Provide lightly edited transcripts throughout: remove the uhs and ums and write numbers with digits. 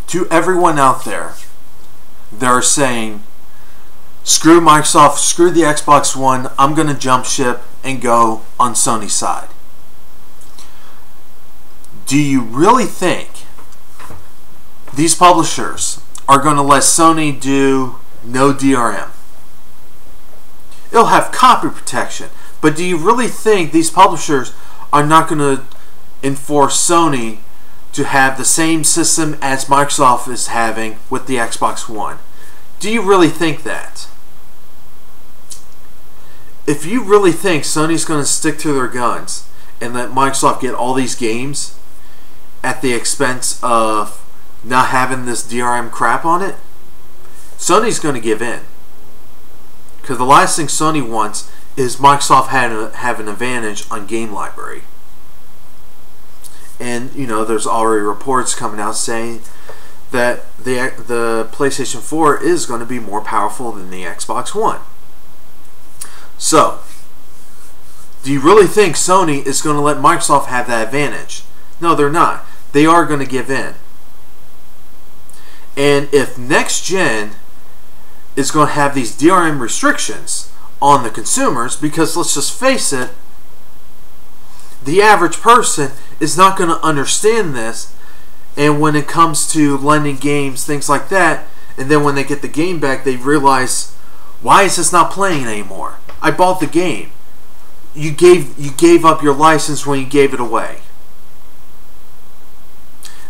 To everyone out there, they're saying, screw Microsoft, screw the Xbox One, I'm going to jump ship and go on Sony's side. Do you really think these publishers are going to let Sony do no DRM? It'll have copy protection, but do you really think these publishers are not going to enforce Sony to have the same system as Microsoft is having with the Xbox One? Do you really think that? If you really think Sony's going to stick to their guns and let Microsoft get all these games at the expense of not having this DRM crap on it, Sony's going to give in. Because the last thing Sony wants is Microsoft have an advantage on game library. And, you know, there's already reports coming out saying that the PlayStation 4 is going to be more powerful than the Xbox One. So, do you really think Sony is going to let Microsoft have that advantage? No, they're not. They are going to give in. And if next gen is going to have these DRM restrictions on the consumers, because let's just face it, the average person is not going to understand this, and when it comes to lending games, things like that, and then when they get the game back, they realize, why is this not playing anymore? I bought the game. You gave up your license when you gave it away.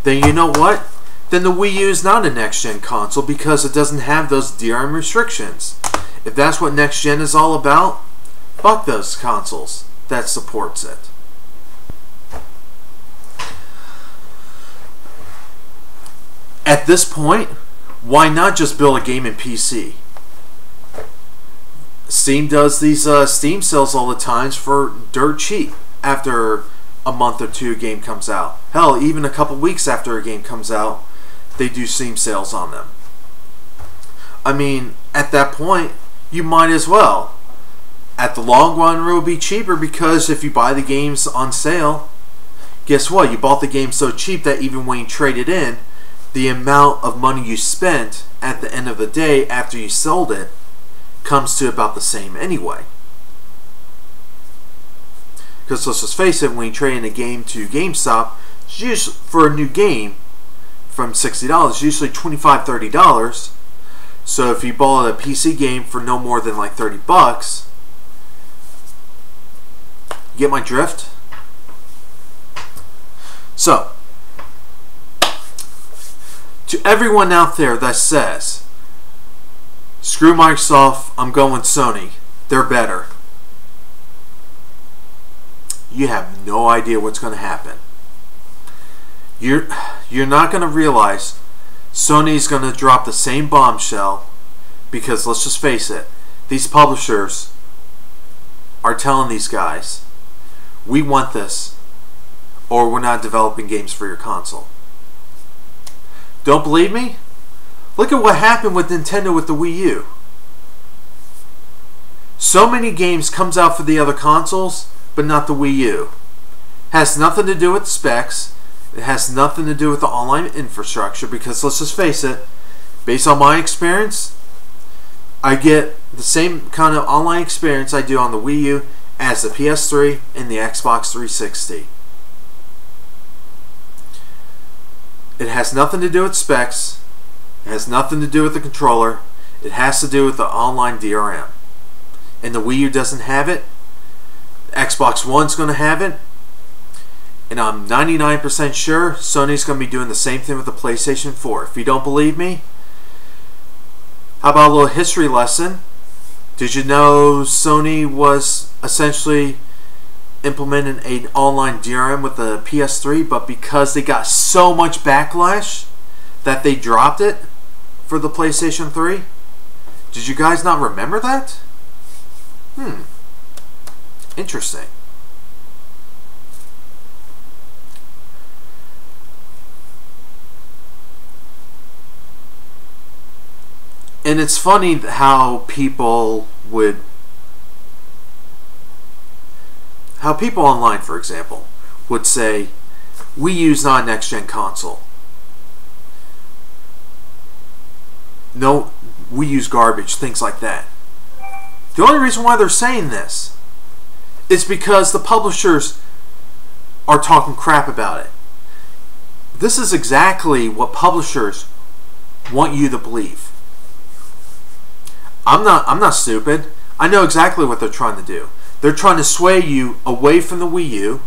Then you know what? Then the Wii U is not a next-gen console because it doesn't have those DRM restrictions. If that's what next-gen is all about, fuck those consoles that supports it. At this point, why not just build a game in PC? Steam does these Steam sales all the times for dirt cheap after a month or two a game comes out. Hell, even a couple weeks after a game comes out, they do Steam sales on them. I mean, at that point, you might as well. At the long run, it will be cheaper because if you buy the games on sale, guess what? You bought the game so cheap that even when you trade it in, the amount of money you spent at the end of the day after you sold it comes to about the same anyway. Because let's just face it, when you trade in a game to GameStop, it's usually, for a new game from $60, it's usually $25, $30. So if you bought a PC game for no more than like $30, you get my drift? So, to everyone out there that says, screw Microsoft, I'm going with Sony, they're better, you have no idea what's going to happen. You're not going to realize Sony's going to drop the same bombshell, because let's just face it, these publishers are telling these guys, we want this or we're not developing games for your console. Don't believe me? Look at what happened with Nintendo with the Wii U. So many games comes out for the other consoles, but not the Wii U. Has nothing to do with the specs. It has nothing to do with the online infrastructure, because let's just face it, based on my experience, I get the same kind of online experience I do on the Wii U as the PS3 and the Xbox 360. It has nothing to do with specs. It has nothing to do with the controller. It has to do with the online DRM. And the Wii U doesn't have it. Xbox One's going to have it. And I'm 99% sure Sony's going to be doing the same thing with the PlayStation 4. If you don't believe me, how about a little history lesson? Did you know Sony was essentially implementing an online DRM with the PS3, but because they got so much backlash that they dropped it for the PlayStation 3? Did you guys not remember that? Interesting. And it's funny how people online, for example, would say, Wii U's not a next-gen console. no, we use garbage, things like that. The only reason why they're saying this is because the publishers are talking crap about it. This is exactly what publishers want you to believe. I'm not stupid. I know exactly what they're trying to do. They're trying to sway you away from the Wii U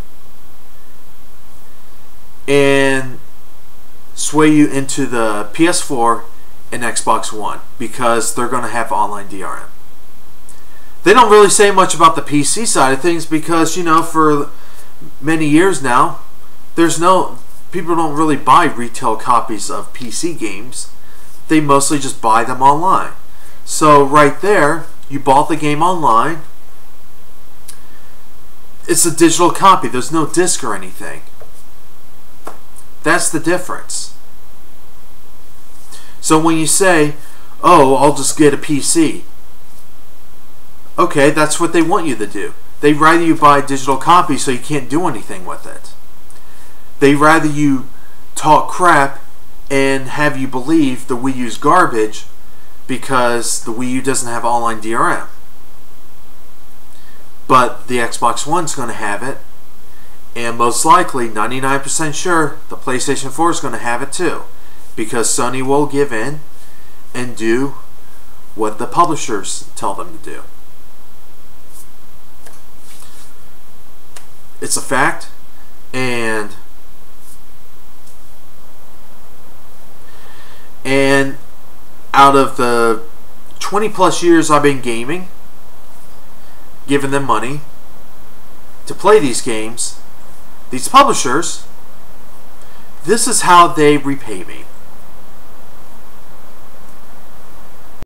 and sway you into the PS4 and Xbox One because they're going to have online DRM. They don't really say much about the PC side of things because, you know, for many years now, people don't really buy retail copies of PC games. They mostly just buy them online. So right there, you bought the game online. It's a digital copy. There's no disc or anything. That's the difference. So when you say, oh, I'll just get a PC. Okay, that's what they want you to do. They'd rather you buy a digital copy so you can't do anything with it. They'd rather you talk crap and have you believe the Wii U's garbage because the Wii U doesn't have online DRM. But the Xbox One's going to have it, and most likely, 99% sure, the PlayStation 4 is going to have it too, because Sony will give in and do what the publishers tell them to do. It's a fact, and out of the 20 plus years I've been gaming, giving them money to play these games, these publishers, this is how they repay me.